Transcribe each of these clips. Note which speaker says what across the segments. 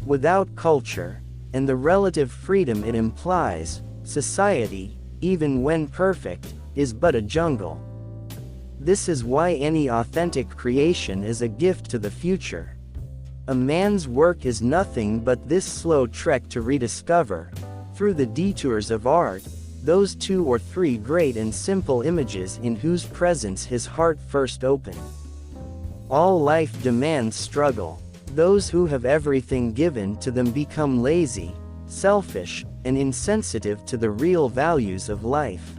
Speaker 1: Without culture, and the relative freedom it implies, society, even when perfect, is but a jungle. This is why any authentic creation is a gift to the future. A man's work is nothing but this slow trek to rediscover, through the detours of art, those 2 or 3 great and simple images in whose presence his heart first opened. All life demands struggle. Those who have everything given to them become lazy, selfish, and insensitive to the real values of life.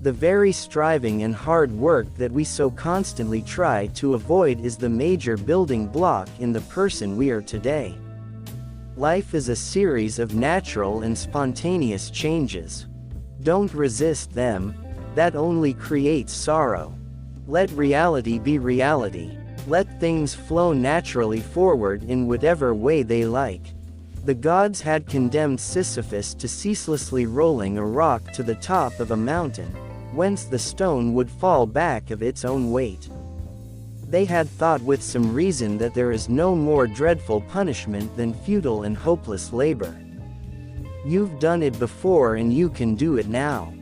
Speaker 1: The very striving and hard work that we so constantly try to avoid is the major building block in the person we are today. Life is a series of natural and spontaneous changes. Don't resist them, that only creates sorrow. Let reality be reality. Let things flow naturally forward in whatever way they like. The gods had condemned Sisyphus to ceaselessly rolling a rock to the top of a mountain, whence the stone would fall back of its own weight. They had thought with some reason that there is no more dreadful punishment than futile and hopeless labor. You've done it before and you can do it now.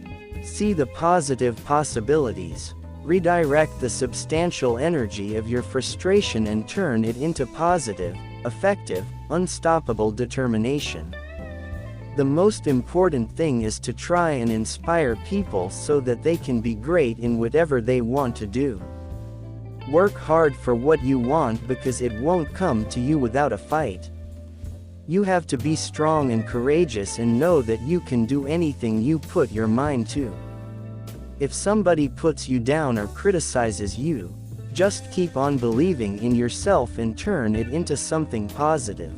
Speaker 1: See the positive possibilities. Redirect the substantial energy of your frustration and turn it into positive, effective, unstoppable determination. The most important thing is to try and inspire people so that they can be great in whatever they want to do. Work hard for what you want because it won't come to you without a fight. You have to be strong and courageous and know that you can do anything you put your mind to. If somebody puts you down or criticizes you, just keep on believing in yourself and turn it into something positive.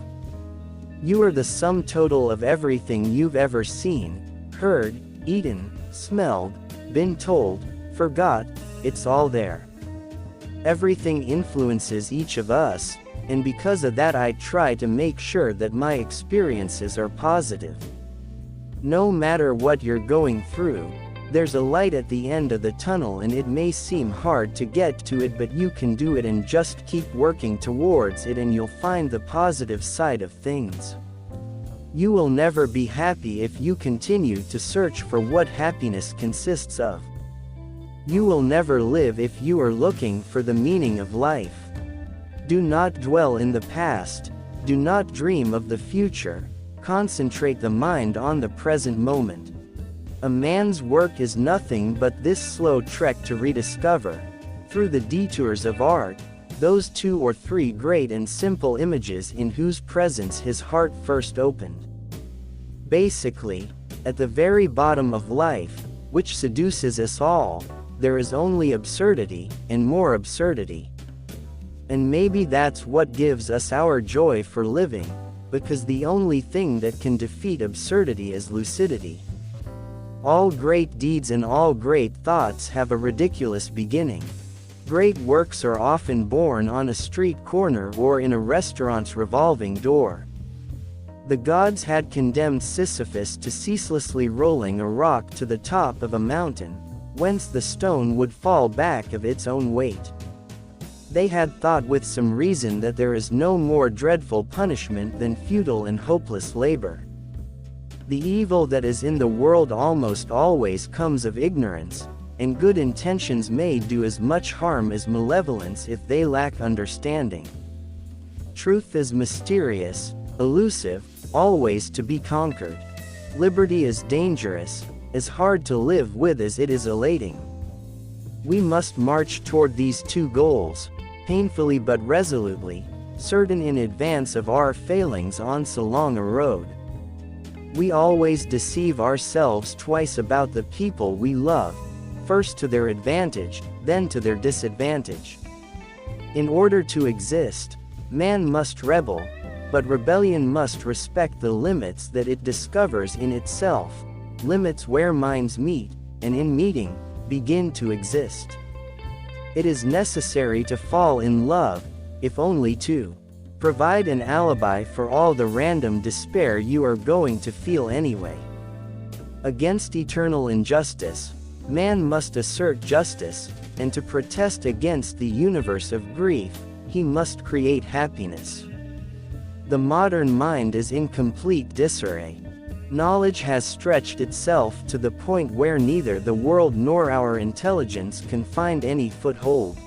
Speaker 1: You are the sum total of everything you've ever seen, heard, eaten, smelled, been told, forgot, it's all there. Everything influences each of us, and because of that I try to make sure that my experiences are positive. No matter what you're going through, there's a light at the end of the tunnel and it may seem hard to get to it, but you can do it and just keep working towards it and you'll find the positive side of things. You will never be happy if you continue to search for what happiness consists of. You will never live if you are looking for the meaning of life. Do not dwell in the past, do not dream of the future, concentrate the mind on the present moment. A man's work is nothing but this slow trek to rediscover, through the detours of art, those 2 or 3 great and simple images in whose presence his heart first opened. Basically, at the very bottom of life, which seduces us all, there is only absurdity, and more absurdity. And maybe that's what gives us our joy for living, because the only thing that can defeat absurdity is lucidity. All great deeds and all great thoughts have a ridiculous beginning. Great works are often born on a street corner or in a restaurant's revolving door. The gods had condemned Sisyphus to ceaselessly rolling a rock to the top of a mountain, whence the stone would fall back of its own weight. They had thought with some reason that there is no more dreadful punishment than futile and hopeless labor. The evil that is in the world almost always comes of ignorance, and good intentions may do as much harm as malevolence if they lack understanding. Truth is mysterious, elusive, always to be conquered. Liberty is dangerous, as hard to live with as it is elating. We must march toward these 2 goals, painfully but resolutely, certain in advance of our failings on so long a road. We always deceive ourselves twice about the people we love, first to their advantage, then to their disadvantage. In order to exist, man must rebel, but rebellion must respect the limits that it discovers in itself, limits where minds meet, and in meeting, begin to exist. It is necessary to fall in love, if only to provide an alibi for all the random despair you are going to feel anyway. Against eternal injustice, man must assert justice, and to protest against the universe of grief, he must create happiness. The modern mind is in complete disarray. Knowledge has stretched itself to the point where neither the world nor our intelligence can find any foothold.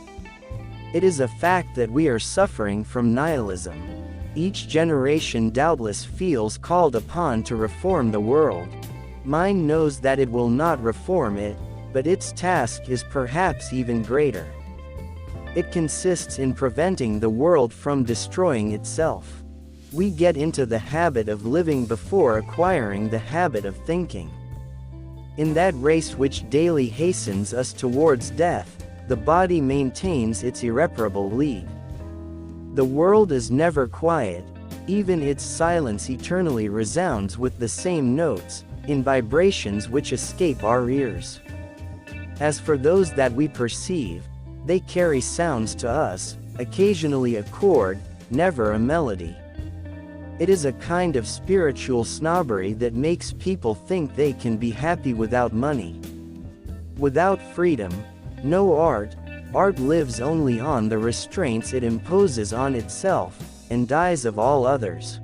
Speaker 1: It is a fact that we are suffering from nihilism. Each generation doubtless feels called upon to reform the world. Mine knows that it will not reform it, but its task is perhaps even greater. It consists in preventing the world from destroying itself. We get into the habit of living before acquiring the habit of thinking. In that race which daily hastens us towards death, the body maintains its irreparable lead. The world is never quiet, even its silence eternally resounds with the same notes, in vibrations which escape our ears. As for those that we perceive, they carry sounds to us, occasionally a chord, never a melody. It is a kind of spiritual snobbery that makes people think they can be happy without money. Without freedom, no art. Art lives only on the restraints it imposes on itself, and dies of all others.